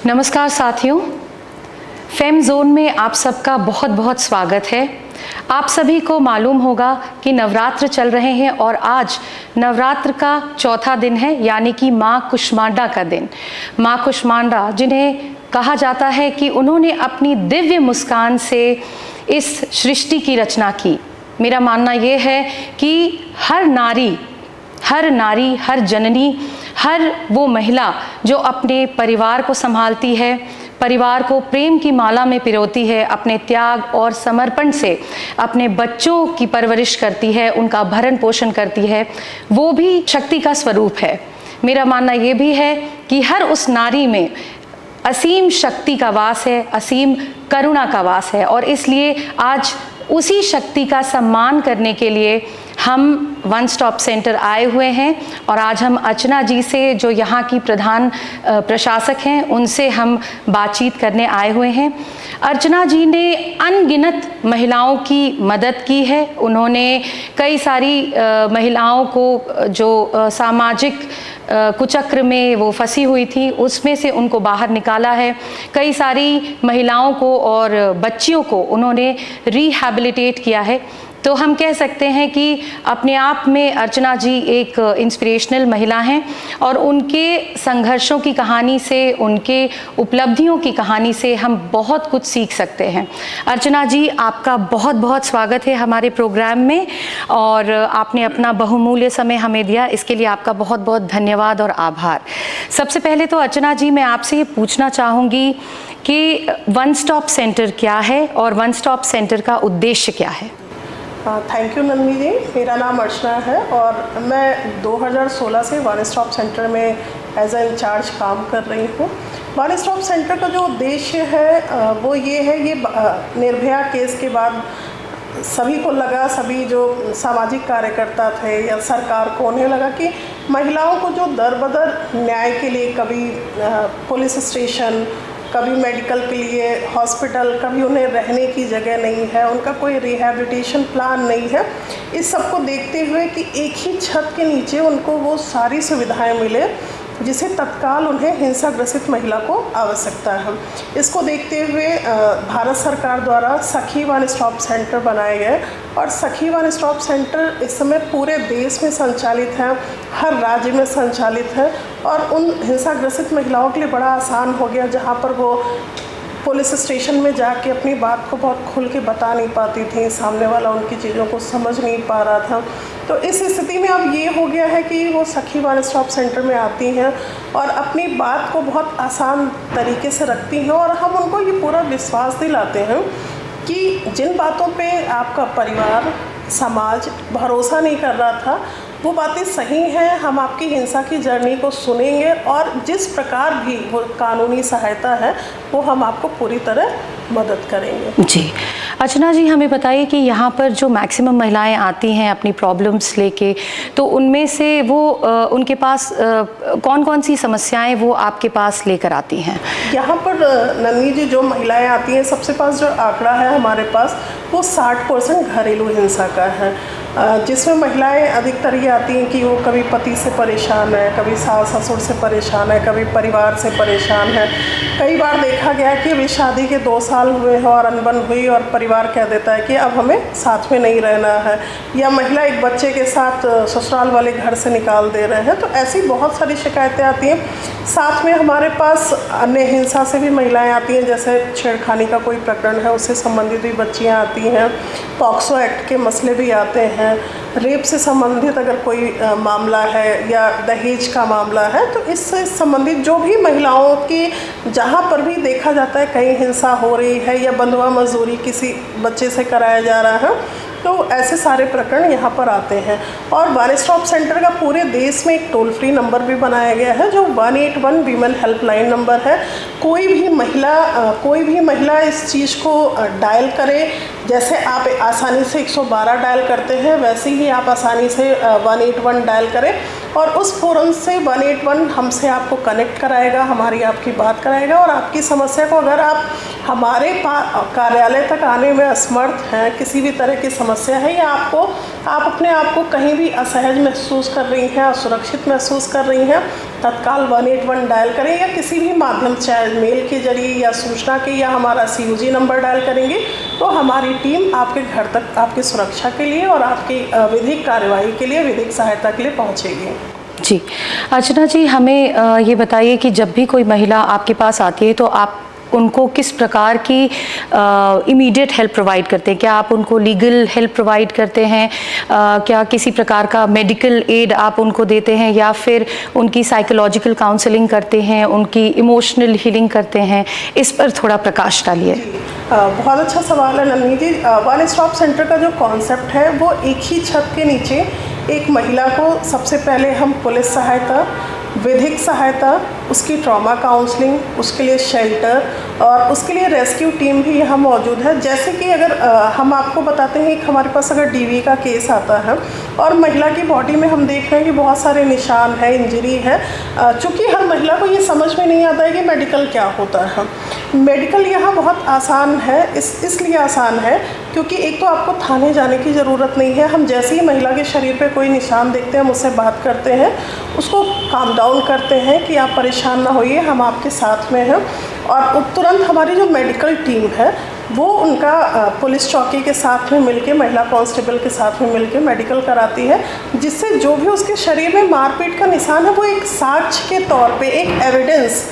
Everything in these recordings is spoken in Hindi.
नमस्कार साथियों, फेम जोन में आप सबका बहुत बहुत स्वागत है। आप सभी को मालूम होगा कि नवरात्र चल रहे हैं और आज नवरात्र का चौथा दिन है, यानी कि माँ कुष्मांडा का दिन। माँ कुष्मांडा, जिन्हें कहा जाता है कि उन्होंने अपनी दिव्य मुस्कान से इस सृष्टि की रचना की। मेरा मानना ये है कि हर नारी, हर जननी, हर वो महिला जो अपने परिवार को संभालती है, परिवार को प्रेम की माला में पिरोती है, अपने त्याग और समर्पण से अपने बच्चों की परवरिश करती है, उनका भरण पोषण करती है, वो भी शक्ति का स्वरूप है। मेरा मानना ये भी है कि हर उस नारी में असीम शक्ति का वास है, असीम करुणा का वास है, और इसलिए आज उसी शक्ति का सम्मान करने के लिए हम वन स्टॉप सेंटर आए हुए हैं। और आज हम अर्चना जी से, जो यहाँ की प्रधान प्रशासक हैं, उनसे हम बातचीत करने आए हुए हैं। अर्चना जी ने अनगिनत महिलाओं की मदद की है। उन्होंने कई सारी महिलाओं को जो सामाजिक कुचक्र में वो फंसी हुई थी, उसमें से उनको बाहर निकाला है। कई सारी महिलाओं को और बच्चियों को उन्होंने रिहैबिलिटेट किया है। तो हम कह सकते हैं कि अपने आप में अर्चना जी एक इंस्पिरेशनल महिला हैं, और उनके संघर्षों की कहानी से, उनके उपलब्धियों की कहानी से हम बहुत कुछ सीख सकते हैं। अर्चना जी, आपका बहुत बहुत स्वागत है हमारे प्रोग्राम में, और आपने अपना बहुमूल्य समय हमें दिया, इसके लिए आपका बहुत बहुत धन्यवाद और आभार। सबसे पहले तो अर्चना जी, मैं आपसे ये पूछना चाहूँगी कि वन स्टॉप सेंटर क्या है और वन स्टॉप सेंटर का उद्देश्य क्या है? Thank you Nandi ji. मेरा नाम अर्चना है और मैं 2016 से वन स्टॉप सेंटर में एज ए इंचार्ज काम कर रही हूँ। वन स्टॉप सेंटर का जो उद्देश्य है वो ये है, ये निर्भया केस के बाद सभी को लगा, सभी जो सामाजिक कार्यकर्ता थे या सरकार को, उन्हें लगा कि महिलाओं को जो दर बदर न्याय के लिए, कभी पुलिस स्टेशन, कभी मेडिकल के लिए हॉस्पिटल, कभी उन्हें रहने की जगह नहीं है, उनका कोई रिहैबिलिटेशन प्लान नहीं है। इस सब को देखते हुए कि एक ही छत के नीचे उनको वो सारी सुविधाएं मिले जिसे तत्काल उन्हें हिंसा ग्रसित महिला को आवश्यकता है। इसको देखते हुए भारत सरकार द्वारा सखी वन स्टॉप सेंटर बनाए गए, और सखी वन स्टॉप सेंटर इस समय पूरे देश में संचालित है, हर राज्य में संचालित है, और उन हिंसा ग्रसित महिलाओं के लिए बड़ा आसान हो गया, जहाँ पर वो पुलिस स्टेशन में जाके अपनी बात को बहुत खुल के बता नहीं पाती थी, सामने वाला उनकी चीज़ों को समझ नहीं पा रहा था। तो इस स्थिति में अब ये हो गया है कि वो सखी वन स्टॉप सेंटर में आती हैं और अपनी बात को बहुत आसान तरीके से रखती हैं, और हम उनको ये पूरा विश्वास दिलाते हैं कि जिन बातों पे आपका परिवार, समाज भरोसा नहीं कर रहा था, वो बातें सही हैं। हम आपकी हिंसा की जर्नी को सुनेंगे, और जिस प्रकार भी वो कानूनी सहायता है वो हम आपको पूरी तरह मदद करेंगे। जी, अर्चना जी, हमें बताइए कि यहाँ पर जो मैक्सिमम महिलाएं आती हैं अपनी प्रॉब्लम्स लेके, तो उनमें से वो उनके पास कौन कौन सी समस्याएं वो आपके पास लेकर आती हैं? यहाँ पर नन्ही जी, जो महिलाएं आती हैं, सबसे पास जो आंकड़ा है हमारे पास, वो 60% घरेलू हिंसा का है, जिसमें महिलाएं अधिकतर ये आती हैं कि वो कभी पति से परेशान है, कभी सास ससुर से परेशान है, कभी परिवार से परेशान है। कई बार देखा गया कि अभी शादी के 2 साल हुए हैं और अनबन हुई, और परिवार कह देता है कि अब हमें साथ में नहीं रहना है, या महिला एक बच्चे के साथ ससुराल वाले घर से निकाल दे रहे हैं। तो ऐसी बहुत सारी शिकायतें आती हैं। साथ में हमारे पास अन्य हिंसा से भी महिलाएं आती हैं, जैसे छेड़खानी का कोई प्रकरण है, उससे संबंधित भी बच्चियाँ आती हैं, पॉक्सो एक्ट के मसले भी आते हैं, रेप से संबंधित अगर कोई मामला है या दहेज का मामला है, तो इससे संबंधित जो भी महिलाओं की जहाँ पर भी देखा जाता है कहीं हिंसा हो रही है या बंधुआ मजदूरी किसी बच्चे से कराया जा रहा है, तो ऐसे सारे प्रकरण यहाँ पर आते हैं। और वन स्टॉप सेंटर का पूरे देश में एक टोल फ्री नंबर भी बनाया गया है, जो 181 वीमेन हेल्पलाइन नंबर है। कोई भी महिला इस चीज़ को डायल करे, जैसे आप आसानी से 112 डायल करते हैं, वैसे ही आप आसानी से 181 डायल करें और उस फ़ोरम से 181 हमसे आपको कनेक्ट कराएगा, हमारी आपकी बात कराएगा और आपकी समस्या को अगर आप हमारे कार्यालय तक आने में असमर्थ हैं, किसी भी तरह की समस्या है या आप अपने आप को कहीं भी असहज महसूस कर रही हैं, असुरक्षित महसूस कर रही हैं, तत्काल 181 डायल करें या किसी भी माध्यम से, चाहे मेल के जरिए या सूचना के या हमारा CUG नंबर डायल करेंगे तो हमारी टीम आपके घर तक आपकी सुरक्षा के लिए और आपकी विधिक कार्यवाही के लिए, विधिक सहायता के लिए पहुँचेगी। जी, अर्चना जी, हमें ये बताइए कि जब भी कोई महिला आपके पास आती है तो आप उनको किस प्रकार की इमीडिएट हेल्प प्रोवाइड करते हैं? क्या आप उनको लीगल हेल्प प्रोवाइड करते हैं? क्या किसी प्रकार का मेडिकल एड आप उनको देते हैं या फिर उनकी साइकोलॉजिकल काउंसलिंग करते हैं, उनकी इमोशनल हीलिंग करते हैं? इस पर थोड़ा प्रकाश डालिए। बहुत अच्छा सवाल है नन्ही जी। वन स्टॉप सेंटर का जो कॉन्सेप्ट है वो एक ही छत के नीचे एक महिला को सबसे पहले हम पुलिस सहायता, विधिक सहायता, उसकी ट्रॉमा काउंसलिंग, उसके लिए शेल्टर और उसके लिए रेस्क्यू टीम भी यहाँ मौजूद है। जैसे कि अगर हम आपको बताते हैं कि हमारे पास अगर DV का केस आता है और महिला की बॉडी में हम देख रहे हैं कि बहुत सारे निशान है, इंजरी है, चूँकि हर महिला को ये समझ में नहीं आता है कि मेडिकल क्या होता है। मेडिकल यहाँ बहुत आसान है, इसलिए आसान है क्योंकि एक तो आपको थाने जाने की ज़रूरत नहीं है। हम जैसे ही महिला के शरीर पे कोई निशान देखते हैं, हम उससे बात करते हैं, उसको काम डाउन करते हैं कि आप परेशान ना होइए, हम आपके साथ में हैं और तुरंत हमारी जो मेडिकल टीम है वो उनका पुलिस चौकी के साथ में मिलके, महिला कांस्टेबल के साथ में मिलके मेडिकल कराती है, जिससे जो भी उसके शरीर में मारपीट का निशान है वो एक साक्ष्य के तौर पे, एक एविडेंस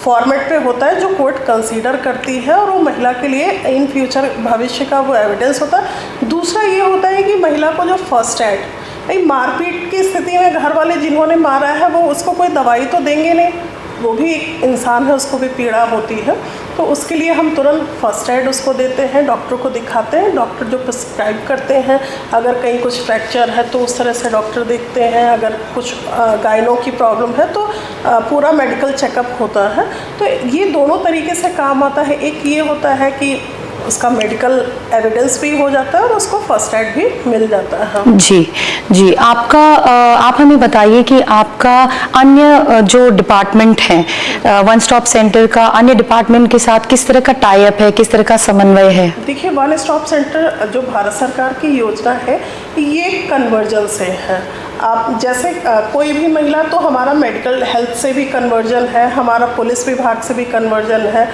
फॉर्मेट पे होता है जो कोर्ट कंसीडर करती है और वो महिला के लिए इन फ्यूचर भविष्य का वो एविडेंस होता है। दूसरा ये होता है कि महिला को जो फर्स्ट एड, भाई मारपीट की स्थिति में घर वाले जिन्होंने मारा है वो उसको कोई दवाई तो देंगे नहीं, वो भी एक इंसान है, उसको भी पीड़ा होती है, तो उसके लिए हम तुरंत फर्स्ट एड उसको देते हैं, डॉक्टर को दिखाते हैं, डॉक्टर जो प्रिस्क्राइब करते हैं, अगर कहीं कुछ फ्रैक्चर है तो उस तरह से डॉक्टर देखते हैं, अगर कुछ गायनों की प्रॉब्लम है तो पूरा मेडिकल चेकअप होता है। तो ये दोनों तरीके से काम आता है। एक ये होता है कि उसका मेडिकल एविडेंस भी हो जाता है और उसको फर्स्ट एड भी मिल जाता है। जी, आप हमें बताइए कि आपका अन्य जो डिपार्टमेंट है वन स्टॉप सेंटर का, अन्य डिपार्टमेंट के साथ किस तरह का टाई अप है, किस तरह का समन्वय है? देखिए, वन स्टॉप सेंटर जो भारत सरकार की योजना है ये कन्वर्जन से है। आप जैसे कोई भी महिला, तो हमारा मेडिकल हेल्थ से भी कन्वर्जन है, हमारा पुलिस विभाग से भी कन्वर्जन है।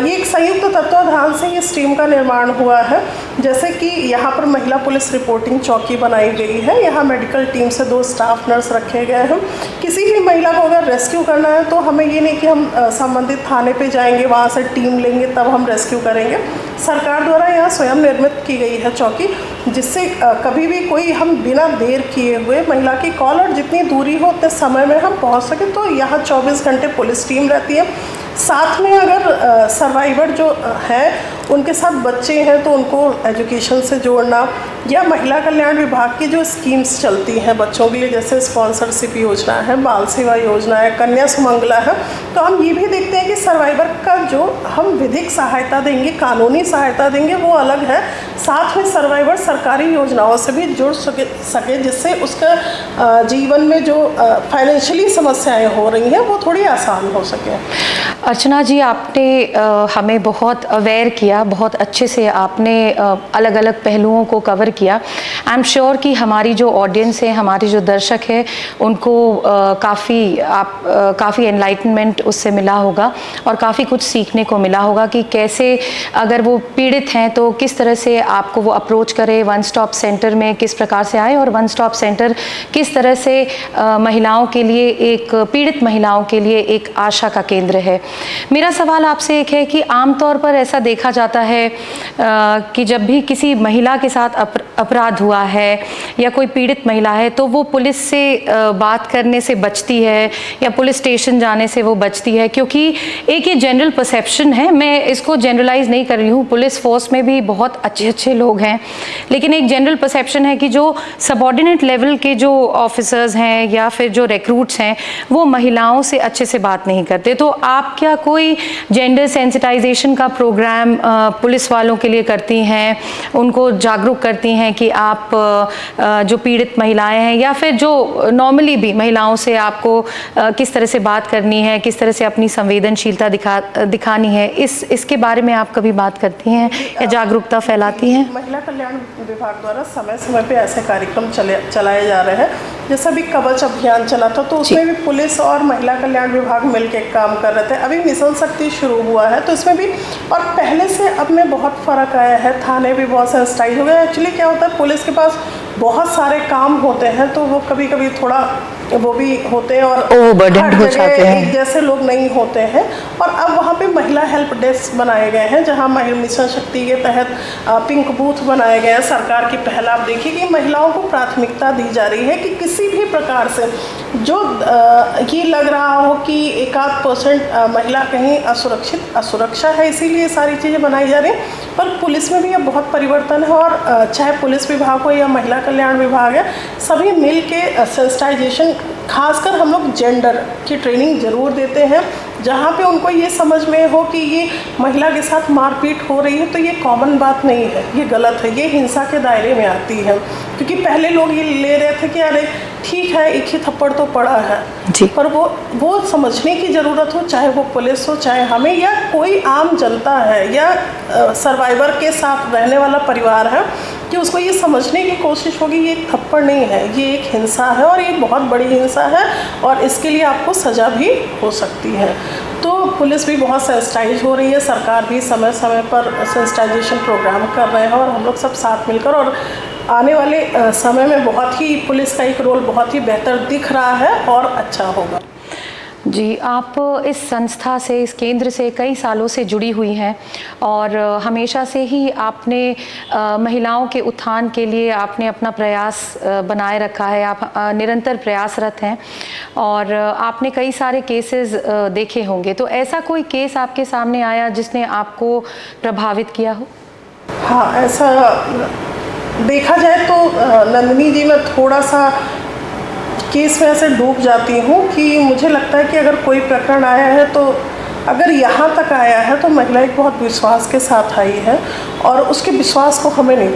ये एक संयुक्त तत्वाधान से ये टीम का निर्माण हुआ है। जैसे कि यहाँ पर महिला पुलिस रिपोर्टिंग चौकी बनाई गई है, यहाँ मेडिकल टीम से 2 स्टाफ नर्स रखे गए हैं। किसी भी महिला को अगर रेस्क्यू करना है तो हमें ये नहीं कि हम संबंधित थाने पे जाएंगे, वहाँ से टीम लेंगे तब हम रेस्क्यू करेंगे। सरकार द्वारा यहाँ स्वयं निर्मित की गई है चौकी, जिससे कभी भी कोई हम बिना देर किए हुए महिला की कॉल और जितनी दूरी हो उतने समय में हम पहुँच सकें। तो यहाँ 24 घंटे पुलिस टीम रहती है। साथ में अगर सर्वाइवर जो है उनके साथ बच्चे हैं तो उनको एजुकेशन से जोड़ना, या महिला कल्याण विभाग की जो स्कीम्स चलती हैं बच्चों के लिए, जैसे स्पॉन्सरशिप योजना है, बाल सेवा योजना है, कन्या सुमंगला है, तो हम ये भी देखते हैं कि सर्वाइवर का जो हम विधिक सहायता देंगे, कानूनी सहायता देंगे, वो अलग है। साथ में सर्वाइवर सरकारी योजनाओं से भी जुड़ सके जिससे उसका जीवन में जो फाइनेंशियली समस्याएं हो रही हैं वो थोड़ी आसान हो सके। अर्चना जी, आपने हमें बहुत अवेयर किया, बहुत अच्छे से आपने अलग अलग पहलुओं को कवर किया। आई एम श्योर कि हमारी जो ऑडियंस है, हमारे जो दर्शक है, उनको काफ़ी एनलाइटनमेंट उससे मिला होगा और काफ़ी कुछ सीखने को मिला होगा कि कैसे अगर वो पीड़ित हैं तो किस तरह से आपको वो अप्रोच करें, वन स्टॉप सेंटर में किस प्रकार से आए और वन स्टॉप सेंटर किस तरह से महिलाओं के लिए, एक पीड़ित महिलाओं के लिए एक आशा का केंद्र है। मेरा सवाल आपसे एक है कि आमतौर पर ऐसा देखा जाता है कि जब भी किसी महिला के साथ अपराध हुआ है या कोई पीड़ित महिला है तो वो पुलिस से बात करने से बचती है या पुलिस स्टेशन जाने से वो बचती है, क्योंकि एक ये जनरल परसेप्शन है, मैं इसको जनरलाइज नहीं कर रही हूँ, पुलिस फोर्स में भी बहुत अच्छे लोग हैं, लेकिन एक जनरल परसेप्शन है कि जो सबऑर्डिनेट लेवल के जो ऑफिसर्स हैं या फिर जो रिक्रूट्स हैं वो महिलाओं से अच्छे से बात नहीं करते। तो आप क्या क्या कोई जेंडर सेंसिटाइजेशन का प्रोग्राम पुलिस वालों के लिए करती हैं, उनको जागरूक करती हैं कि आप जो पीड़ित महिलाएं हैं या फिर जो नॉर्मली भी महिलाओं से आपको किस तरह से बात करनी है, किस तरह से अपनी संवेदनशीलता दिखानी है, इसके बारे में आप कभी बात करती हैं या जागरूकता फैलाती हैं? महिला कल्याण विभाग द्वारा समय समय पे ऐसे कार्यक्रम चलाए जा रहे हैं। जैसा भी कवच अभियान चला था तो उसमें भी पुलिस और महिला कल्याण विभाग मिलकर काम कर रहे थे। अभी मिशन शक्ति शुरू हुआ है तो इसमें भी, और पहले से अब में बहुत फ़र्क आया है, थाने भी बहुत सेंसिटाइज हो गए। एक्चुअली क्या होता है, पुलिस के पास बहुत सारे काम होते हैं तो वो कभी कभी थोड़ा वो भी होते हैं और ओवरबर्डन हो जाते हैं, एक जैसे लोग नहीं होते हैं। और अब वहाँ पे महिला हेल्प डेस्क बनाए गए हैं जहाँ मिशन शक्ति के तहत पिंक बूथ बनाए गए हैं। सरकार की पहल आप देखिए कि महिलाओं को प्राथमिकता दी जा रही है कि किसी भी प्रकार से जो ये लग रहा हो कि 1-8% महिला कहीं असुरक्षा है, इसीलिए सारी चीज़ें बनाई जा रही हैं। पर पुलिस में भी अब बहुत परिवर्तन है और चाहे पुलिस विभाग हो या महिला कल्याण विभाग है, सभी मिल के सेंसिटाइजेशन, खासकर हम लोग जेंडर की ट्रेनिंग ज़रूर देते हैं जहाँ पे उनको ये समझ में हो कि ये महिला के साथ मारपीट हो रही है तो ये कॉमन बात नहीं है, ये गलत है, ये हिंसा के दायरे में आती है। क्योंकि पहले लोग ये ले रहे थे कि अरे ठीक है, एक ही थप्पड़ तो पड़ा है जी, पर वो समझने की ज़रूरत हो, चाहे वो पुलिस हो, चाहे हमें या कोई आम जनता है या सर्वाइवर के साथ रहने वाला परिवार है, कि उसको ये समझने की कोशिश होगी ये एक थप्पड़ नहीं है, ये एक हिंसा है और ये बहुत बड़ी हिंसा है और इसके लिए आपको सज़ा भी हो सकती है। तो पुलिस भी बहुत सेंसिटाइज हो रही है, सरकार भी समय समय पर सेंसिटाइजेशन प्रोग्राम कर रहे हैं और हम लोग सब साथ मिलकर, और आने वाले समय में बहुत ही पुलिस का एक रोल बहुत ही बेहतर दिख रहा है और अच्छा होगा। जी, आप इस संस्था से, इस केंद्र से कई सालों से जुड़ी हुई हैं और हमेशा से ही आपने महिलाओं के उत्थान के लिए आपने अपना प्रयास बनाए रखा है, आप निरंतर प्रयासरत हैं और आपने कई सारे केसेस देखे होंगे। तो ऐसा कोई केस आपके सामने आया जिसने आपको प्रभावित किया हो? हाँ, ऐसा देखा जाए तो नंदिनी जी, मैं थोड़ा सा केस में ऐसे डूब जाती हूँ कि मुझे लगता है कि अगर कोई प्रकरण आया है तो अगर यहाँ तक आया है तो महिला एक बहुत विश्वास के साथ आई है और उसके विश्वास को हमें नहीं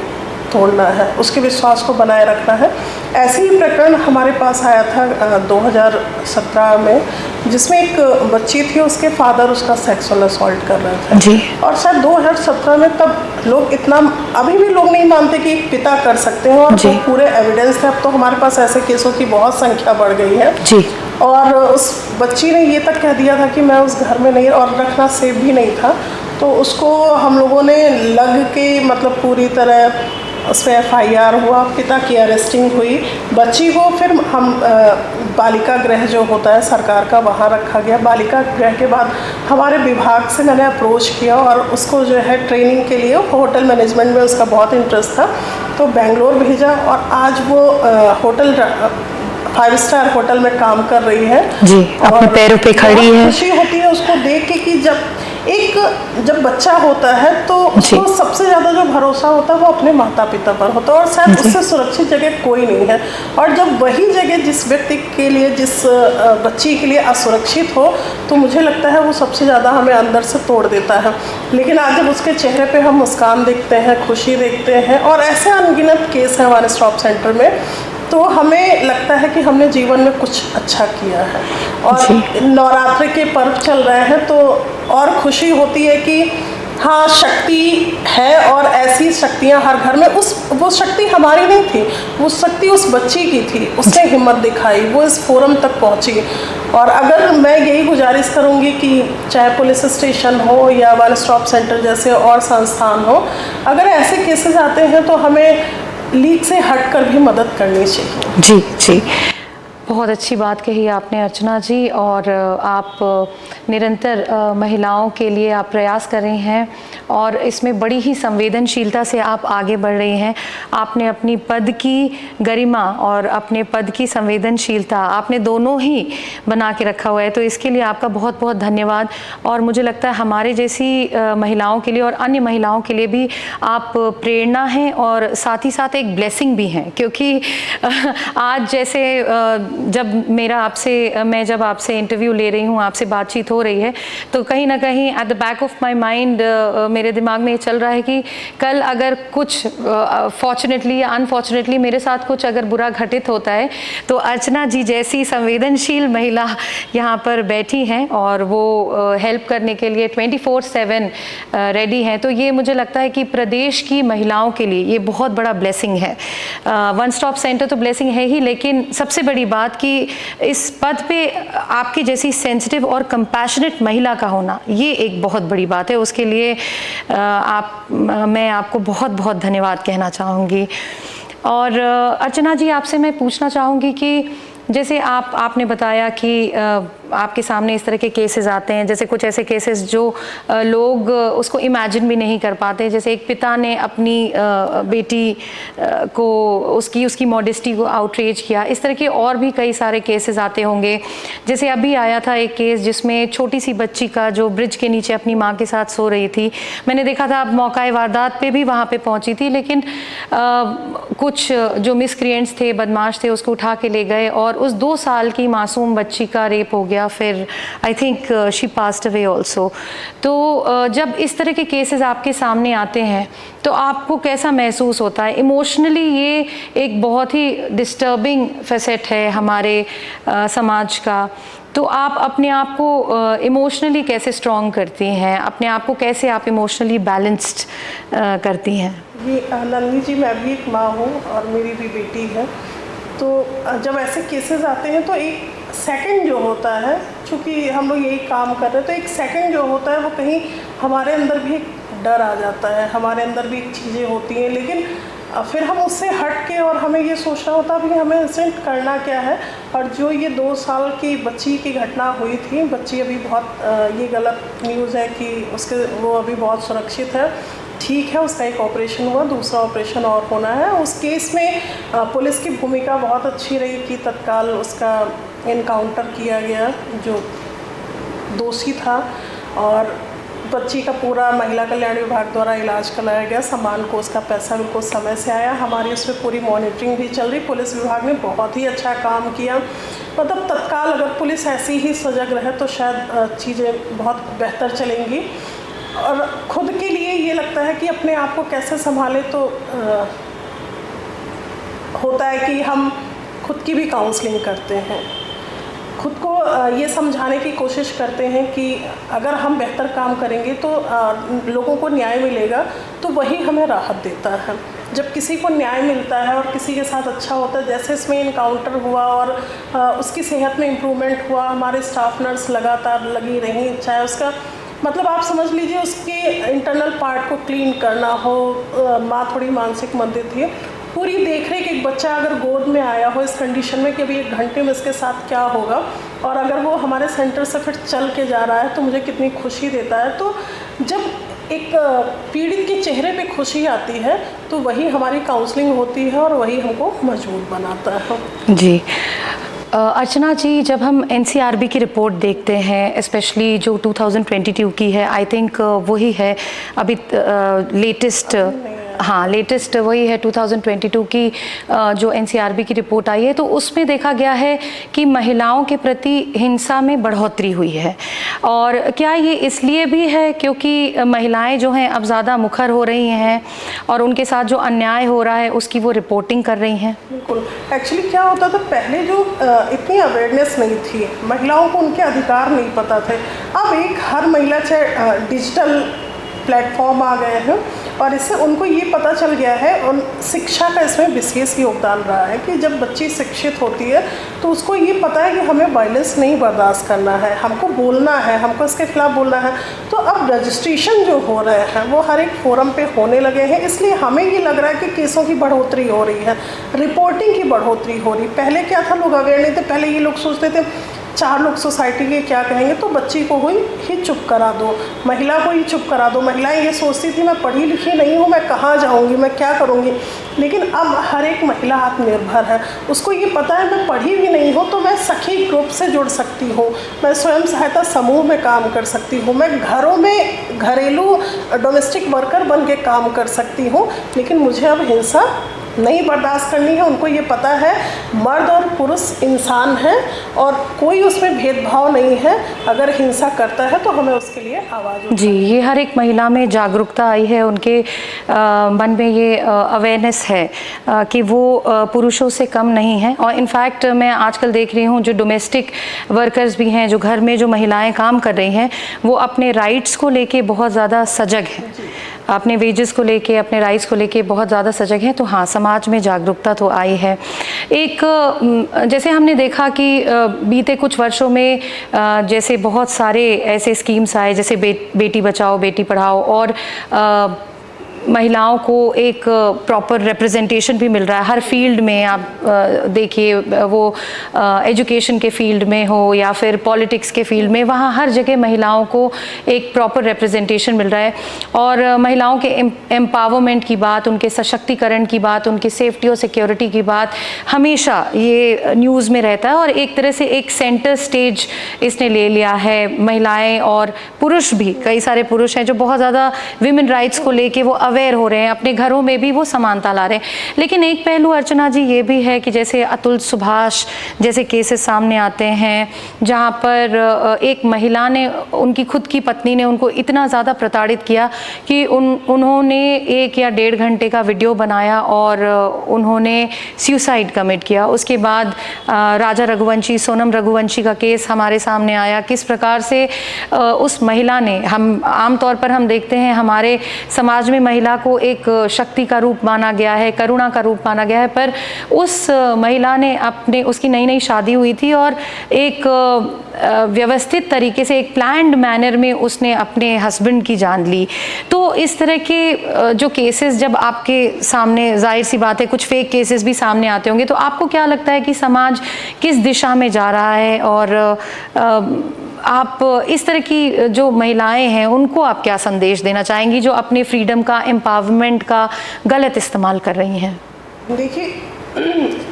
तोड़ना है, उसके विश्वास को बनाए रखना है। ऐसे ही प्रकरण हमारे पास आया था 2017 में, जिसमें एक बच्ची थी, उसके फादर उसका सेक्सुअल असॉल्ट कर रहे थे जी। और शायद 2017 में तब लोग इतना, अभी भी लोग नहीं मानते कि एक पिता कर सकते हैं और तो पूरे एविडेंस थे। अब तो हमारे पास ऐसे केसों की बहुत संख्या बढ़ गई है जी। और उस बच्ची ने ये तक कह दिया था कि मैं उस घर में नहीं, और रखना सेफ भी नहीं था, तो उसको हम लोगों ने लग के, मतलब पूरी तरह उस पर FIR हुआ, पिता की अरेस्टिंग हुई, बच्ची को फिर हम बालिका गृह जो होता है सरकार का, वहाँ रखा गया। बालिका गृह के बाद हमारे विभाग से मैंने अप्रोच किया और उसको जो है ट्रेनिंग के लिए, होटल मैनेजमेंट में उसका बहुत इंटरेस्ट था, तो बेंगलोर भेजा और आज वो होटल 5 स्टार होटल में काम कर रही है जी, अपने पैरों पे खड़ी है। खुशी होती है उसको देख के कि जब बच्चा होता है तो उसको सबसे ज़्यादा जो भरोसा होता है वो अपने माता पिता पर होता है और शायद उससे सुरक्षित जगह कोई नहीं है। और जब वही जगह जिस व्यक्ति के लिए, जिस बच्ची के लिए असुरक्षित हो, तो मुझे लगता है वो सबसे ज़्यादा हमें अंदर से तोड़ देता है। लेकिन आज जब उसके चेहरे पे हम मुस्कान देखते हैं, खुशी देखते हैं, और ऐसे अनगिनत केस हैं वन स्टॉप सेंटर में, तो हमें लगता है कि हमने जीवन में कुछ अच्छा किया है। और नवरात्रि के पर्व चल रहे हैं तो और खुशी होती है कि हाँ, शक्ति है और ऐसी शक्तियाँ हर घर में। वो शक्ति हमारी नहीं थी, वो शक्ति उस बच्ची की थी, उसने हिम्मत दिखाई, वो इस फोरम तक पहुँची। और अगर मैं यही गुजारिश करूँगी कि चाहे पुलिस स्टेशन हो या वन स्टॉप सेंटर जैसे और संस्थान हो, अगर ऐसे केसेस आते हैं तो हमें लीग से हटकर भी मदद करनी चाहिए। जी जी, बहुत अच्छी बात कही आपने अर्चना जी। और आप निरंतर महिलाओं के लिए आप प्रयास कर रही हैं और इसमें बड़ी ही संवेदनशीलता से आप आगे बढ़ रही हैं। आपने अपनी पद की गरिमा और अपने पद की संवेदनशीलता आपने दोनों ही बना के रखा हुआ है, तो इसके लिए आपका बहुत बहुत धन्यवाद। और मुझे लगता है हमारे जैसी महिलाओं के लिए और अन्य महिलाओं के लिए भी आप प्रेरणा हैं और साथ ही साथ एक ब्लेसिंग भी हैं, क्योंकि आज जैसे मैं जब आपसे इंटरव्यू ले रही हूँ, आपसे बातचीत हो रही है, तो कहीं ना कहीं at the back of my mind मेरे दिमाग में ये चल रहा है कि कल अगर कुछ फॉर्चुनेटली या अनफॉर्चुनेटली मेरे साथ कुछ अगर बुरा घटित होता है तो अर्चना जी जैसी संवेदनशील महिला यहाँ पर बैठी हैं और वो हेल्प करने के लिए 24/7 रेडी हैं। तो ये मुझे लगता है कि प्रदेश की महिलाओं के लिए ये बहुत बड़ा ब्लेसिंग है। वन स्टॉप सेंटर तो ब्लेसिंग है ही, लेकिन सबसे बड़ी बात कि इस पद पे आपकी जैसी सेंसिटिव और कंपैशनेट महिला का होना, ये एक बहुत बड़ी बात है। उसके लिए मैं आपको बहुत बहुत धन्यवाद कहना चाहूँगी। और अर्चना जी, आपसे मैं पूछना चाहूँगी कि जैसे आपने बताया कि आपके सामने इस तरह के केसेस आते हैं, जैसे कुछ ऐसे केसेस जो लोग उसको इमेजिन भी नहीं कर पाते, जैसे एक पिता ने अपनी बेटी को उसकी मॉडेस्टी को आउटरीच किया। इस तरह के और भी कई सारे केसेस आते होंगे। जैसे अभी आया था एक केस जिसमें छोटी सी बच्ची का जो ब्रिज के नीचे अपनी माँ के साथ सो रही थी, मैंने देखा था आप मौका वारदात पे भी वहाँ पे पहुँची थी, लेकिन कुछ जो मिसक्रिएंट्स थे, बदमाश थे, उसको उठा के ले गए और उस 2 साल की मासूम बच्ची का रेप हो गया। फिर I think she passed away also. तो जब इस तरह के केसेस आपके सामने आते हैं तो आपको कैसा महसूस होता है? इमोशनली ये एक बहुत ही डिस्टर्बिंग फैसेट है हमारे समाज का। तो आप अपने आप को इमोशनली कैसे स्ट्रॉन्ग करती हैं? अपने आप को कैसे आप इमोशनली बैलेंस्ड करती हैं? जी नंदिनी जी, मैं भी एक माँ हूँ और मेरी भी बेटी है। तो जब ऐसे केसेस आते हैं तो एक सेकंड जो होता है, चूँकि हम लोग यही काम कर रहे हैं, तो एक सेकंड जो होता है वो कहीं हमारे अंदर भी एक डर आ जाता है, हमारे अंदर भी एक चीज़ें होती हैं, लेकिन फिर हम उससे हट के और हमें ये सोचना होता है कि हमें इंस्टेंट करना क्या है। और जो ये 2 साल की बच्ची की घटना हुई थी, बच्ची अभी बहुत ये गलत न्यूज़ है कि वो अभी बहुत सुरक्षित है, ठीक है, उसका एक ऑपरेशन हुआ, दूसरा ऑपरेशन और होना है। उस केस में पुलिस की भूमिका बहुत अच्छी रही कि तत्काल उसका इनकाउंटर किया गया जो दोषी था, और बच्ची का पूरा महिला कल्याण विभाग द्वारा इलाज कराया गया, सामान को उसका पैसा बिल्कुल समय से आया। हमारी उसमें पूरी मॉनिटरिंग भी चल रही, पुलिस विभाग ने बहुत ही अच्छा काम किया। मतलब तत्काल अगर पुलिस ऐसी ही सजग रहे तो शायद चीज़ें बहुत बेहतर चलेंगी। और खुद के लिए ये लगता है कि अपने आप को कैसे संभालें, तो होता है कि हम खुद की भी काउंसलिंग करते हैं, खुद को ये समझाने की कोशिश करते हैं कि अगर हम बेहतर काम करेंगे तो लोगों को न्याय मिलेगा, तो वही हमें राहत देता है। जब किसी को न्याय मिलता है और किसी के साथ अच्छा होता है, जैसे इसमें इनकाउंटर हुआ और उसकी सेहत में इम्प्रूवमेंट हुआ, हमारे स्टाफ नर्स लगातार लगी रहीं, चाहे उसका मतलब आप समझ लीजिए उसके इंटरनल पार्ट को क्लीन करना हो, माँ थोड़ी मानसिक मंदिर थी, पूरी देख रेख, एक बच्चा अगर गोद में आया हो इस कंडीशन में कि अभी 1 घंटे में इसके साथ क्या होगा, और अगर वो हमारे सेंटर से फिर चल के जा रहा है तो मुझे कितनी खुशी देता है। तो जब एक पीड़ित के चेहरे पे खुशी आती है तो वही हमारी काउंसलिंग होती है और वही हमको मजबूत बनाता है। जी अर्चना जी, जब हम NCRB की रिपोर्ट देखते हैं, स्पेशली जो 2022 की है, आई थिंक वही है अभी लेटेस्ट, हाँ लेटेस्ट वही है 2022 की जो NCRB की रिपोर्ट आई है, तो उसमें देखा गया है कि महिलाओं के प्रति हिंसा में बढ़ोतरी हुई है। और क्या ये इसलिए भी है क्योंकि महिलाएं जो हैं अब ज़्यादा मुखर हो रही हैं और उनके साथ जो अन्याय हो रहा है उसकी वो रिपोर्टिंग कर रही हैं? बिल्कुल। एक्चुअली क्या होता था, पहले जो इतनी अवेयरनेस नहीं थी, महिलाओं को उनके अधिकार नहीं पता थे। अब हर महिला चाहे डिजिटल प्लेटफॉर्म आ गए हैं और इससे उनको ये पता चल गया है, और शिक्षा का इसमें विशेष योगदान रहा है कि जब बच्ची शिक्षित होती है तो उसको ये पता है कि हमें वायलेंस नहीं बर्दाश्त करना है, हमको बोलना है, हमको इसके खिलाफ बोलना है। तो अब रजिस्ट्रेशन जो हो रहे हैं वो हर एक फोरम पे होने लगे हैं, इसलिए हमें ये लग रहा है कि केसों की बढ़ोतरी हो रही है, रिपोर्टिंग की बढ़ोतरी हो रही। पहले क्या था, लोग अवेयर नहीं थे, पहले ये लोग सोचते थे चार लोग सोसाइटी के क्या कहेंगे, तो बच्ची को ही चुप करा दो, महिला को ही चुप करा दो। महिलाएं ये सोचती थी मैं पढ़ी लिखी नहीं हूँ, मैं कहाँ जाऊँगी, मैं क्या करूँगी। लेकिन अब हर एक महिला आत्मनिर्भर है, उसको ये पता है मैं पढ़ी भी नहीं हूँ तो मैं सखी ग्रुप से जुड़ सकती हूँ, मैं स्वयं सहायता समूह में काम कर सकती हूँ, मैं घरों में घरेलू डोमेस्टिक वर्कर बन के काम कर सकती हूँ। लेकिन मुझे अब हिंसा नहीं बर्दाश्त करनी है। उनको ये पता है मर्द और पुरुष इंसान हैं और कोई उसमें भेदभाव नहीं है। अगर हिंसा करता है तो हमें उसके लिए आवाज़ उठानी जी, ये हर एक महिला में जागरूकता आई है, उनके मन में ये अवेयरनेस है कि वो पुरुषों से कम नहीं है। और इनफैक्ट मैं आजकल देख रही हूँ जो डोमेस्टिक वर्कर्स भी हैं, जो घर में जो महिलाएं काम कर रही हैं, वो अपने राइट्स को लेके बहुत ज़्यादा सजग हैं, अपने वेजेस को लेके, अपने राइट्स को लेके बहुत ज़्यादा सजग हैं। तो हाँ, समाज में जागरूकता तो आई है। एक जैसे हमने देखा कि बीते कुछ वर्षों में जैसे बहुत सारे ऐसे स्कीम्स आए, जैसे बेटी बचाओ बेटी पढ़ाओ, और महिलाओं को एक प्रॉपर रिप्रेजेंटेशन भी मिल रहा है हर फील्ड में। आप देखिए, वो एजुकेशन के फील्ड में हो या फिर पॉलिटिक्स के फील्ड में, वहाँ हर जगह महिलाओं को एक प्रॉपर रिप्रेजेंटेशन मिल रहा है। और महिलाओं के एम्पावरमेंट की बात, उनके सशक्तिकरण की बात, उनकी सेफ्टी और सिक्योरिटी की बात हमेशा ये न्यूज़ में रहता है। और एक तरह से एक सेंटर स्टेज इसने ले लिया है। महिलाएं और पुरुष भी, कई सारे पुरुष हैं जो बहुत ज़्यादा विमेन राइट्स को लेके वो अवेयर हो रहे हैं, अपने घरों में भी वो समानता ला रहे हैं। लेकिन एक पहलू अर्चना जी ये भी है कि जैसे अतुल सुभाष जैसे केसेस सामने आते हैं, जहाँ पर एक महिला ने, उनकी खुद की पत्नी ने उनको इतना ज़्यादा प्रताड़ित किया कि उन्होंने 1 या 1.5 घंटे का वीडियो बनाया और उन्होंने सुसाइड कमिट किया। उसके बाद राजा रघुवंशी, सोनम रघुवंशी का केस हमारे सामने आया, किस प्रकार से उस महिला ने, हम आमतौर पर हम देखते हैं हमारे समाज में महिला को एक शक्ति का रूप माना गया है, करुणा का रूप माना गया है, पर उस महिला ने अपने, उसकी नई नई शादी हुई थी और एक व्यवस्थित तरीके से, एक प्लान्ड मैनर में उसने अपने हस्बैंड की जान ली। तो इस तरह के जो केसेस जब आपके सामने, जाहिर सी बात है कुछ फेक केसेस भी सामने आते होंगे, तो आपको क्या लगता है कि समाज किस दिशा में जा रहा है? और आप इस तरह की जो महिलाएं हैं उनको आप क्या संदेश देना चाहेंगी जो अपने फ्रीडम का, एम्पावरमेंट का गलत इस्तेमाल कर रही हैं? देखिए,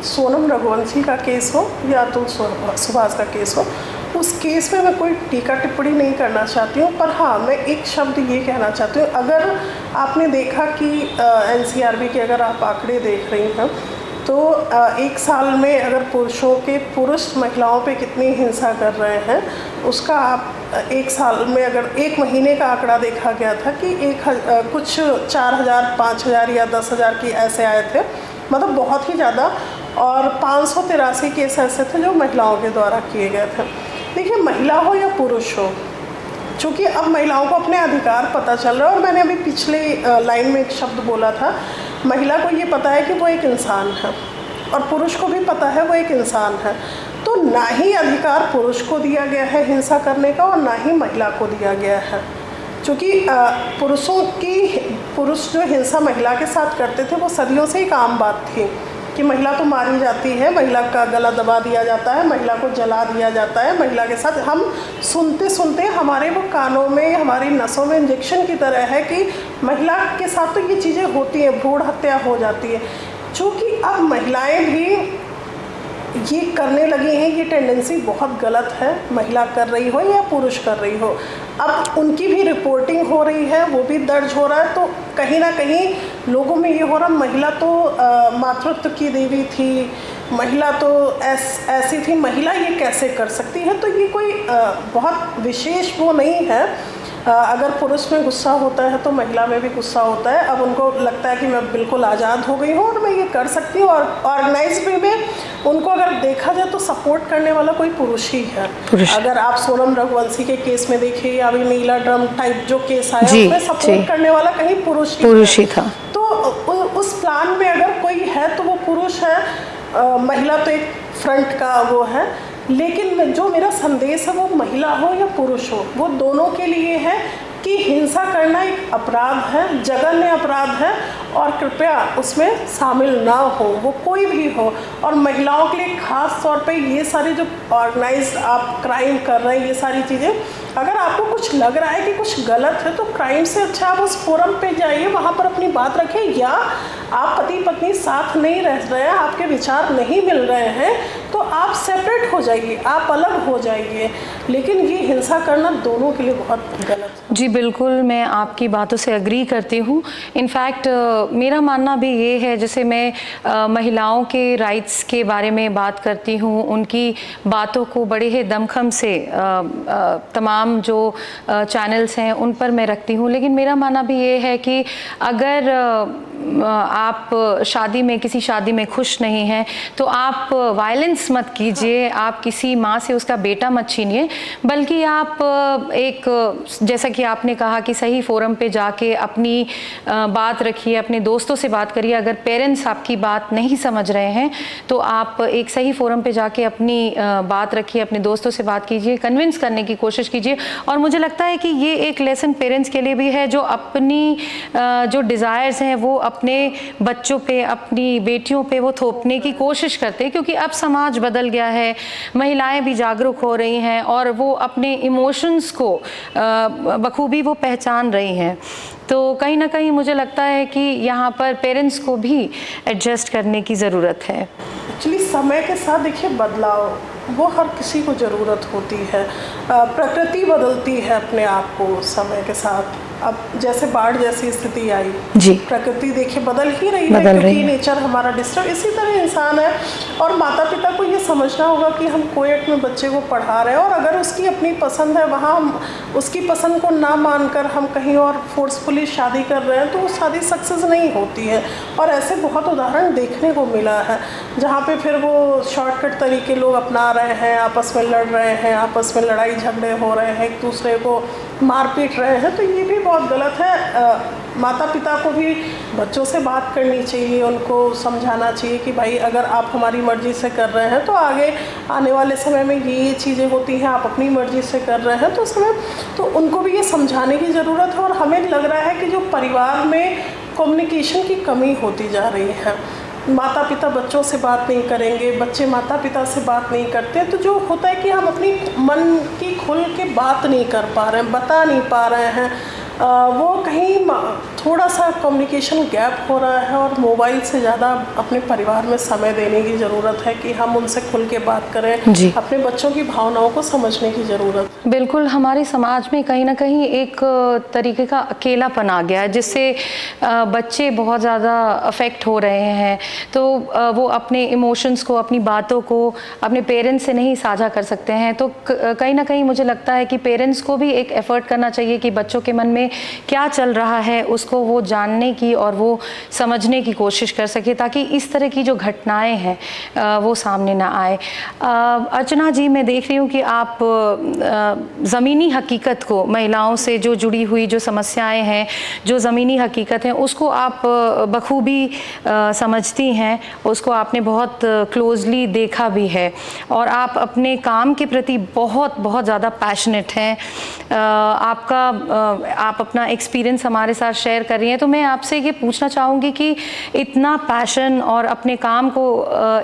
सोनम रघुवंशी का केस हो या अतुल सुभाष का केस हो, उस केस में मैं कोई टीका टिप्पणी नहीं करना चाहती हूँ। पर हाँ, मैं एक शब्द ये कहना चाहती हूँ, अगर आपने देखा कि NCRB के अगर आप आंकड़े देख रही हैं तो 1 साल में अगर पुरुष महिलाओं पे कितनी हिंसा कर रहे हैं, उसका आप 1 साल में अगर 1 महीने का आंकड़ा देखा गया था कि कुछ 4,000, 5,000 या 10,000 की ऐसे आए थे, मतलब बहुत ही ज़्यादा। और 583 केस ऐसे थे जो महिलाओं के द्वारा किए गए थे। देखिए, महिला हो या पुरुष हो, चूँकि अब महिलाओं को अपने अधिकार पता चल रहा है। और मैंने अभी पिछले लाइन में एक शब्द बोला था, महिला को ये पता है कि वो एक इंसान है और पुरुष को भी पता है वो एक इंसान है। तो ना ही अधिकार पुरुष को दिया गया है हिंसा करने का और ना ही महिला को दिया गया है। क्योंकि पुरुष जो हिंसा महिला के साथ करते थे वो सदियों से ही आम बात थी कि महिला तो मारी जाती है, महिला का गला दबा दिया जाता है, महिला को जला दिया जाता है। महिला के साथ हम सुनते सुनते हमारे वो कानों में, हमारी नसों में इंजेक्शन की तरह है कि महिला के साथ तो ये चीज़ें होती हैं, भ्रूण हत्या हो जाती है। चूँकि अब महिलाएं भी ये करने लगी हैं, ये टेंडेंसी बहुत गलत है, महिला कर रही हो या पुरुष कर रही हो। अब उनकी भी रिपोर्टिंग हो रही है, वो भी दर्ज हो रहा है। तो कहीं ना कहीं लोगों में ये हो रहा, महिला तो मातृत्व की देवी थी, महिला तो ऐसी थी, महिला ये कैसे कर सकती है। तो ये कोई बहुत विशेष वो नहीं है। अगर पुरुष में गुस्सा होता है तो महिला में भी गुस्सा होता है। अब उनको लगता है कि मैं बिल्कुल आज़ाद हो गई हूँ और मैं ये कर सकती हूँ। और ऑर्गेनाइज वे में उनको अगर देखा जाए तो सपोर्ट करने वाला कोई पुरुष ही है। अगर आप सोनम रघुवंशी के केस में देखिए या अभी नीला ड्रम टाइप जो केस आया उसमें सपोर्ट करने वाला कहीं पुरुष ही था। तो उस प्लान में अगर कोई है तो वो पुरुष है, महिला तो एक फ्रंट का वो है। लेकिन जो मेरा संदेश है वो महिला हो या पुरुष हो, वो दोनों के लिए है कि हिंसा करना एक अपराध है, जघन्य अपराध है, और कृपया उसमें शामिल ना हो, वो कोई भी हो। और महिलाओं के लिए ख़ास तौर पे ये सारी जो ऑर्गेनाइज्ड आप क्राइम कर रहे हैं, ये सारी चीज़ें, अगर आपको कुछ लग रहा है कि कुछ गलत है तो क्राइम से अच्छा आप उस फोरम पे जाइए, वहाँ पर अपनी बात रखें। या आप पति पत्नी साथ नहीं रह रहे हैं, आपके विचार नहीं मिल रहे हैं, तो आप सेपरेट हो जाइए, आप अलग हो जाइए। लेकिन ये हिंसा करना दोनों के लिए बहुत गलत है। जी बिल्कुल, मैं आपकी बातों से एग्री करती हूँ। इनफैक्ट मेरा मानना भी ये है, जैसे मैं महिलाओं के राइट्स के बारे में बात करती हूँ, उनकी बातों को बड़े ही दमखम से तमाम जो चैनल्स हैं उन पर मैं रखती हूँ। लेकिन मेरा मानना भी ये है कि अगर आप शादी में, किसी शादी में खुश नहीं हैं तो आप वायलेंस मत कीजिए, आप किसी माँ से उसका बेटा मत छीनिए, बल्कि आप एक, जैसा कि आपने कहा कि सही फोरम पे जाके अपनी बात रखिए, अपने दोस्तों से बात करिए। अगर पेरेंट्स आपकी बात नहीं समझ रहे हैं तो आप एक सही फोरम पे जाके अपनी बात रखिए, अपने दोस्तों से बात कीजिए, कन्विंस करने की कोशिश कीजिए। और मुझे लगता है कि ये एक लेसन पेरेंट्स के लिए भी है, जो अपनी जो डिज़ायर्स हैं वो अपने बच्चों पे, अपनी बेटियों पे वो थोपने की कोशिश करते हैं, क्योंकि अब समाज बदल गया है, महिलाएं भी जागरूक हो रही हैं और वो अपने इमोशंस को बखूबी वो पहचान रही हैं। तो कहीं ना कहीं मुझे लगता है कि यहाँ पर पेरेंट्स को भी एडजस्ट करने की ज़रूरत है। एक्चुअली समय के साथ देखिए बदलाव वो हर किसी को ज़रूरत होती है। प्रकृति बदलती है अपने आप को समय के साथ। अब जैसे बाढ़ जैसी स्थिति आई जी, प्रकृति देखिए बदल ही रही है, क्योंकि नेचर हमारा डिस्टर्ब। इसी तरह इंसान है, और माता पिता को ये समझना होगा कि हम कोएट में बच्चे को पढ़ा रहे हैं, और अगर उसकी अपनी पसंद है, वहाँ हम उसकी पसंद को ना मानकर हम कहीं और फोर्सफुली शादी कर रहे हैं तो वो शादी सक्सेस नहीं होती है। और ऐसे बहुत उदाहरण देखने को मिला है जहाँ पे फिर वो शॉर्टकट तरीके लोग अपना रहे हैं, आपस में लड़ रहे हैं, आपस में लड़ाई झगड़े हो रहे हैं, एक दूसरे को मार पीट रहे हैं। तो ये भी बहुत गलत है। माता पिता को भी बच्चों से बात करनी चाहिए, उनको समझाना चाहिए कि भाई अगर आप हमारी मर्ज़ी से कर रहे हैं तो आगे आने वाले समय में ये चीज़ें होती हैं, आप अपनी मर्ज़ी से कर रहे हैं तो उनको भी ये समझाने की ज़रूरत है। और हमें लग रहा है कि जो परिवार में कम्युनिकेशन की कमी होती जा रही है, माता पिता बच्चों से बात नहीं करेंगे, बच्चे माता पिता से बात नहीं करते, तो जो होता है कि हम अपनी मन की खुल के बात नहीं कर पा रहे हैं, बता नहीं पा रहे हैं, वो कहीं थोड़ा सा कम्युनिकेशन गैप हो रहा है। और मोबाइल से ज़्यादा अपने परिवार में समय देने की ज़रूरत है कि हम उनसे खुल के बात करें, अपने बच्चों की भावनाओं को समझने की ज़रूरत। बिल्कुल, हमारे समाज में कहीं ना कहीं एक तरीके का अकेलापन आ गया है, जिससे बच्चे बहुत ज़्यादा अफेक्ट हो रहे हैं। तो वो अपने इमोशंस को, अपनी बातों को अपने पेरेंट्स से नहीं साझा कर सकते हैं। तो कहीं ना कहीं मुझे लगता है कि पेरेंट्स को भी एक एफ़र्ट करना चाहिए कि बच्चों के मन में क्या चल रहा है उसको वो जानने की और वो समझने की कोशिश कर सके, ताकि इस तरह की जो घटनाएं हैं वो सामने ना आए। अर्चना जी, मैं देख रही हूँ कि आप ज़मीनी हकीकत को, महिलाओं से जो जुड़ी हुई जो समस्याएं हैं, जो ज़मीनी हकीकत हैं, उसको आप बखूबी समझती हैं, उसको आपने बहुत क्लोजली देखा भी है, और आप अपने काम के प्रति बहुत बहुत ज़्यादा पैशनेट हैं। आप अपना एक्सपीरियंस हमारे साथ शेयर कर रही हैं। तो मैं आपसे ये पूछना चाहूँगी कि इतना पैशन और अपने काम को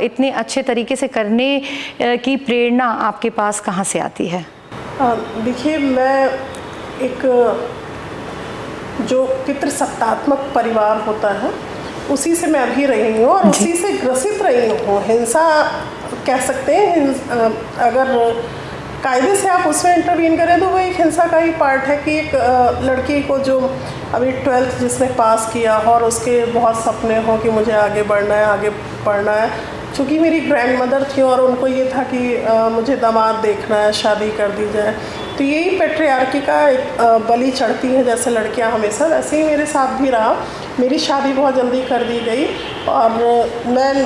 इतने अच्छे तरीके से करने की प्रेरणा आपके पास कहाँ से आती है? देखिए, मैं एक जो पितृसत्तात्मक परिवार होता है उसी से मैं अभी रही हूँ और उसी से ग्रसित रही हूँ। हिंसा कह सकते हैं, अगर कायदे से आप उसमें इंटरवीन करें तो वो एक हिंसा का ही पार्ट है कि एक लड़की को जो अभी 12th जिसने पास किया और उसके बहुत सपने हों कि मुझे आगे बढ़ना है, आगे पढ़ना है। चूँकि मेरी ग्रैंड मदर थी और उनको ये था कि मुझे दामाद देखना है, शादी कर दी जाए, तो यही पैट्रियार्की का एक बलि चढ़ती है जैसे लड़कियां हमेशा, वैसे ही मेरे साथ भी रहा। मेरी शादी बहुत जल्दी कर दी गई और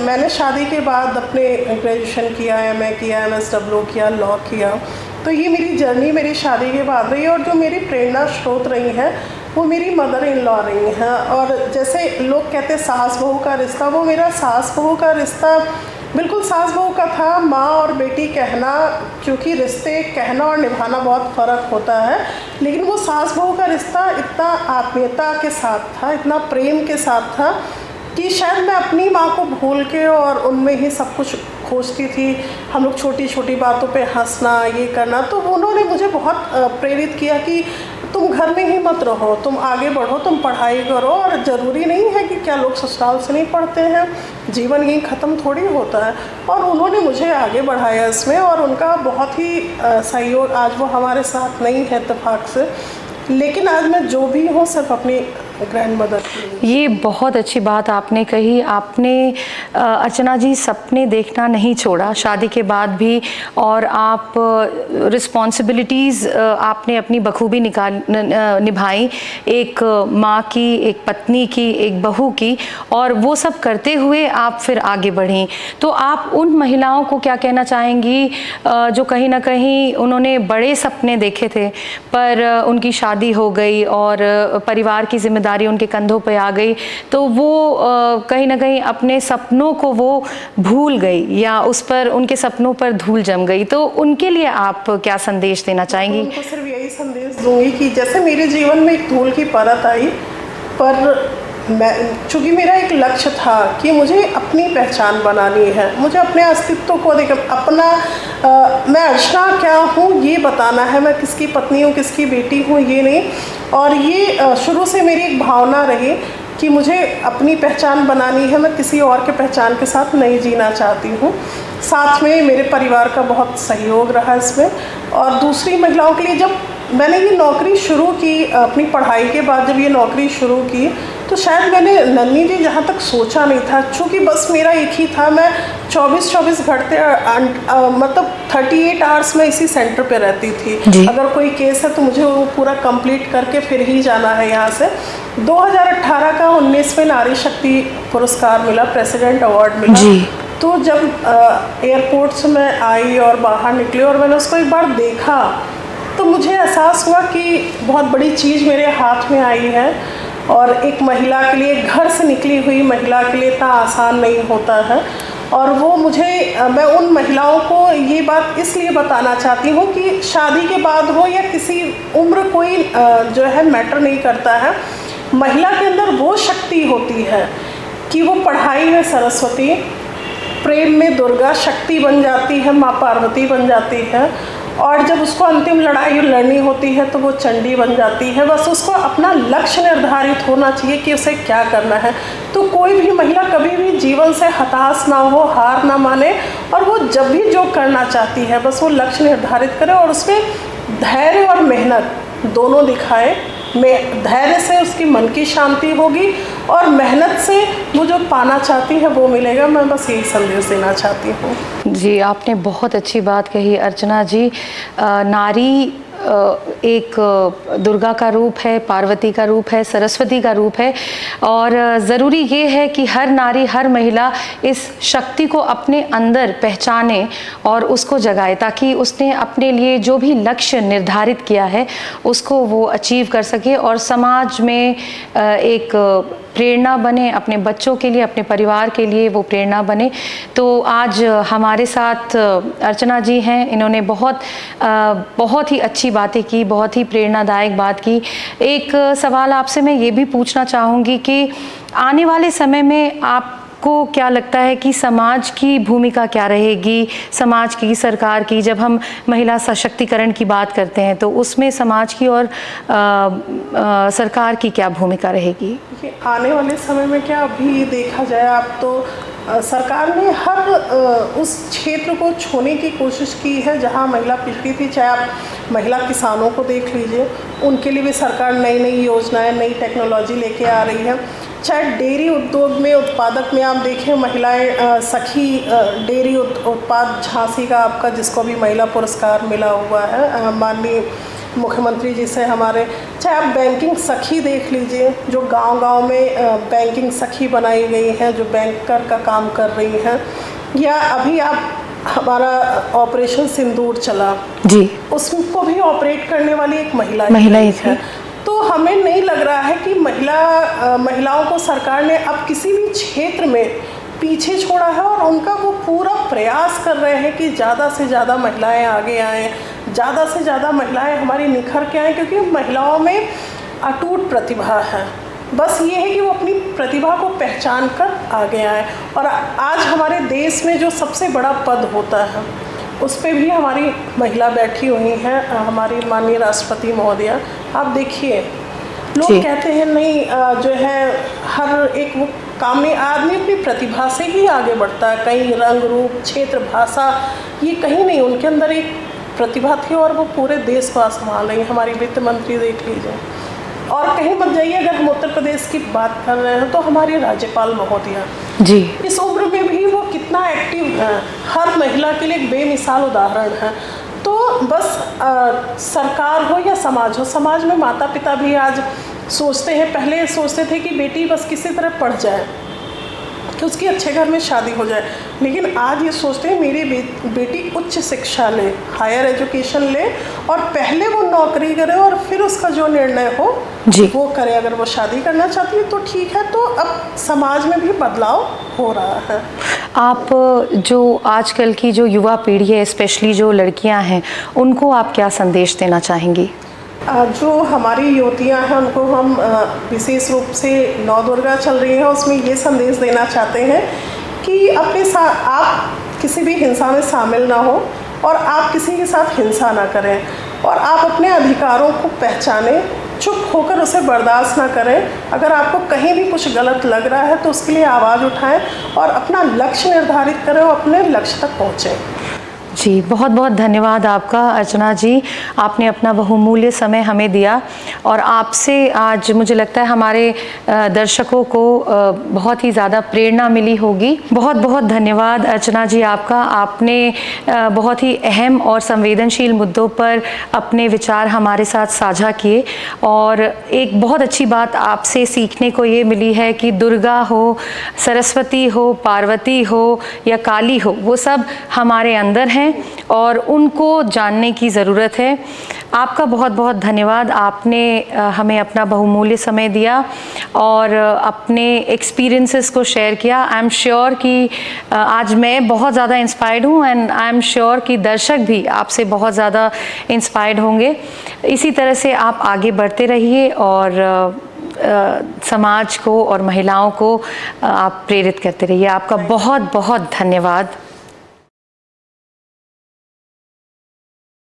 मैंने शादी के बाद अपने ग्रेजुएशन किया, MA किया, MSW किया, लॉ किया। तो ये मेरी जर्नी मेरी शादी के बाद रही और जो मेरी प्रेरणा स्रोत रही हैं वो मेरी मदर इन लॉ रही हैं। और जैसे लोग कहते हैं सास बहू का रिश्ता, वो मेरा सास बहू का रिश्ता बिल्कुल सास बहू का था। माँ और बेटी कहना, क्योंकि रिश्ते कहना और निभाना बहुत फ़र्क होता है, लेकिन वो सास बहू का रिश्ता इतना आत्मीयता के साथ था, इतना प्रेम के साथ था कि शायद मैं अपनी माँ को भूल के और उनमें ही सब कुछ खोजती थी। हम लोग छोटी छोटी बातों पे हंसना, ये करना, तो उन्होंने मुझे बहुत प्रेरित किया कि तुम घर में ही मत रहो, तुम आगे बढ़ो, तुम पढ़ाई करो, और ज़रूरी नहीं है कि क्या लोग ससुराल से नहीं पढ़ते हैं, जीवन यहीं ख़त्म थोड़ी होता है। और उन्होंने मुझे आगे बढ़ाया इसमें, और उनका बहुत ही सहयोग। आज वो हमारे साथ नहीं है इत्तेफाक से, लेकिन आज मैं जो भी हूँ सिर्फ अपनी ग्रैंड मदर के लिए। ये बहुत अच्छी बात आपने कही। आपने अर्चना जी सपने देखना नहीं छोड़ा शादी के बाद भी, और आप रिस्पॉन्सिबिलिटीज़ आपने अपनी बखूबी निभाई, एक माँ की, एक पत्नी की, एक बहू की, और वो सब करते हुए आप फिर आगे बढ़ी। तो आप उन महिलाओं को क्या कहना चाहेंगी जो कहीं ना कहीं उन्होंने बड़े सपने देखे थे पर उनकी शादी हो गई और परिवार की जिम्मेदारी उनके कंधों पे आ गई, तो वो कहीं ना कहीं अपने सपनों को वो भूल गई या उस पर, उनके सपनों पर धूल जम गई, तो उनके लिए आप क्या संदेश देना चाहेंगी? उनको सिर्फ यही संदेश दूंगी कि जैसे मेरे जीवन में एक धूल की परत आई, पर मैं, चूँकि मेरा एक लक्ष्य था कि मुझे अपनी पहचान बनानी है, मुझे अपने अस्तित्व को अपना मैं अर्चना क्या हूँ ये बताना है, मैं किसकी पत्नी हूँ, किसकी बेटी हूँ, ये नहीं। और ये शुरू से मेरी एक भावना रही कि मुझे अपनी पहचान बनानी है, मैं किसी और के पहचान के साथ नहीं जीना चाहती हूँ। साथ में मेरे परिवार का बहुत सहयोग रहा इसमें। और दूसरी महिलाओं के लिए, जब मैंने ये नौकरी शुरू की, अपनी पढ़ाई के बाद जब ये नौकरी शुरू की, तो शायद मैंने, नन्ही जी, जहाँ तक सोचा नहीं था, चूँकि बस मेरा एक ही था, मैं 24-24 घंटे मतलब 38 आवर्स में इसी सेंटर पे रहती थी। अगर कोई केस है तो मुझे वो पूरा कंप्लीट करके फिर ही जाना है यहाँ से। 2018 का 19वें नारी शक्ति पुरस्कार मिला, प्रेसिडेंट अवार्ड मिला। तो जब एयरपोर्ट से मैं आई और बाहर निकली और मैंने उसको एक बार देखा, तो मुझे एहसास हुआ कि बहुत बड़ी चीज़ मेरे हाथ में आई है। और एक महिला के लिए, घर से निकली हुई महिला के लिए इतना आसान नहीं होता है। और वो मुझे, मैं उन महिलाओं को ये बात इसलिए बताना चाहती हूँ कि शादी के बाद हो या किसी उम्र, कोई जो है मैटर नहीं करता है। महिला के अंदर वो शक्ति होती है कि वो पढ़ाई में सरस्वती, प्रेम में दुर्गा शक्ति बन जाती है, माँ पार्वती बन जाती है, और जब उसको अंतिम लड़ाई लड़नी होती है तो वो चंडी बन जाती है। बस उसको अपना लक्ष्य निर्धारित होना चाहिए कि उसे क्या करना है। तो कोई भी महिला कभी भी जीवन से हताश ना हो, हार ना माने, और वो जब भी जो करना चाहती है बस वो लक्ष्य निर्धारित करे और उसमें धैर्य और मेहनत दोनों दिखाए। धैर्य से उसकी मन की शांति होगी और मेहनत से वो जो पाना चाहती है वो मिलेगा। मैं बस यही संदेश देना चाहती हूँ। जी, आपने बहुत अच्छी बात कही अर्चना जी। नारी एक दुर्गा का रूप है, पार्वती का रूप है, सरस्वती का रूप है, और ज़रूरी ये है कि हर नारी, हर महिला इस शक्ति को अपने अंदर पहचाने और उसको जगाए, ताकि उसने अपने लिए जो भी लक्ष्य निर्धारित किया है उसको वो अचीव कर सके और समाज में एक प्रेरणा बने, अपने बच्चों के लिए, अपने परिवार के लिए वो प्रेरणा बने। तो आज हमारे साथ अर्चना जी हैं, इन्होंने बहुत ही अच्छी बातें की, बहुत ही प्रेरणादायक बात की। एक सवाल आपसे मैं ये भी पूछना चाहूँगी कि आने वाले समय में आपको क्या लगता है कि समाज की भूमिका क्या रहेगी, समाज की, सरकार की? जब हम महिला सशक्तिकरण की बात करते हैं तो उसमें समाज की और सरकार की क्या भूमिका रहेगी? आने वाले समय में क्या, अभी देखा जाए आप तो सरकार ने हर उस क्षेत्र को छूने की कोशिश की है जहां महिला पिछड़ी थी। चाहे आप महिला किसानों को देख लीजिए, उनके लिए भी सरकार नई नई योजनाएं, नई टेक्नोलॉजी लेके आ रही है। चाहे डेयरी उद्योग में, उत्पादक में आप देखें, महिलाएं सखी डेयरी उत्पाद झांसी का आपका, जिसको भी महिला पुरस्कार मिला हुआ है माननीय मुख्यमंत्री जी से हमारे। चाहे आप बैंकिंग सखी देख लीजिए, जो गांव-गांव में बैंकिंग सखी बनाई गई हैं, जो बैंकर का काम कर रही हैं। या अभी आप, हमारा ऑपरेशन सिंदूर चला जी, उसको भी ऑपरेट करने वाली एक महिला ही है। तो हमें नहीं लग रहा है कि महिलाओं को सरकार ने अब किसी भी क्षेत्र में पीछे छोड़ा है और उनका वो पूरा प्रयास कर रहे हैं कि ज़्यादा से ज़्यादा महिलाएं आगे आएँ, ज़्यादा से ज़्यादा महिलाएं हमारी निखर के आएँ, क्योंकि महिलाओं में अटूट प्रतिभा है। बस ये है कि वो अपनी प्रतिभा को पहचान कर आगे आए। और आज हमारे देश में जो सबसे बड़ा पद होता है उस पे भी हमारी महिला बैठी हुई हैं, हमारी माननीय राष्ट्रपति महोदया। आप देखिए, लोग कहते हैं नहीं जो है हर एक वो काम में आदमी अपनी प्रतिभा से ही आगे बढ़ता है, कहीं रंग रूप क्षेत्र भाषा ये कहीं नहीं, उनके अंदर एक प्रतिभा थी और वो पूरे देश को संभाल रही। हमारी वित्त मंत्री देख लीजिए, और कहीं मत जाइए, अगर हम उत्तर प्रदेश की बात कर रहे हैं तो हमारी राज्यपाल महोदया जी इस उम्र में भी वो कितना एक्टिव है, हर महिला के लिए एक बेमिसाल उदाहरण है। तो बस सरकार हो या समाज हो, समाज में माता पिता भी आज सोचते हैं, पहले सोचते थे कि बेटी बस किसी तरह पढ़ जाए कि उसकी अच्छे घर में शादी हो जाए, लेकिन आज ये सोचते हैं मेरी बेटी उच्च शिक्षा ले, हायर एजुकेशन ले और पहले वो नौकरी करे और फिर उसका जो निर्णय हो जी वो करे। अगर वो शादी करना चाहती है तो ठीक है। तो अब समाज में भी बदलाव हो रहा है। आप जो आजकल की जो युवा पीढ़ी है, स्पेशली जो लड़कियां हैं, उनको आप क्या संदेश देना चाहेंगी? जो हमारी युवतियां हैं उनको हम विशेष रूप से नौ दुर्गा चल रही है उसमें ये संदेश देना चाहते हैं कि अपने साथ आप किसी भी हिंसा में शामिल ना हो और आप किसी के साथ हिंसा ना करें और आप अपने अधिकारों को पहचानें, चुप होकर उसे बर्दाश्त ना करें। अगर आपको कहीं भी कुछ गलत लग रहा है तो उसके लिए आवाज़ उठाएं और अपना लक्ष्य निर्धारित करें और अपने लक्ष्य तक पहुँचें। जी, बहुत बहुत धन्यवाद आपका अर्चना जी, आपने अपना बहुमूल्य समय हमें दिया और आपसे आज मुझे लगता है हमारे दर्शकों को बहुत ही ज़्यादा प्रेरणा मिली होगी। बहुत बहुत धन्यवाद अर्चना जी आपका, आपने बहुत ही अहम और संवेदनशील मुद्दों पर अपने विचार हमारे साथ साझा किए और एक बहुत अच्छी बात आपसे सीखने को ये मिली है कि दुर्गा हो, सरस्वती हो, पार्वती हो या काली हो, वो सब हमारे अंदर हैं और उनको जानने की ज़रूरत है। आपका बहुत बहुत धन्यवाद, आपने हमें अपना बहुमूल्य समय दिया और अपने एक्सपीरियंसेस को शेयर किया। आई एम श्योर कि आज मैं बहुत ज़्यादा इंस्पायर्ड हूँ एंड आई एम श्योर कि दर्शक भी आपसे बहुत ज़्यादा इंस्पायर्ड होंगे। इसी तरह से आप आगे बढ़ते रहिए और समाज को और महिलाओं को आप प्रेरित करते रहिए। आपका बहुत बहुत धन्यवाद।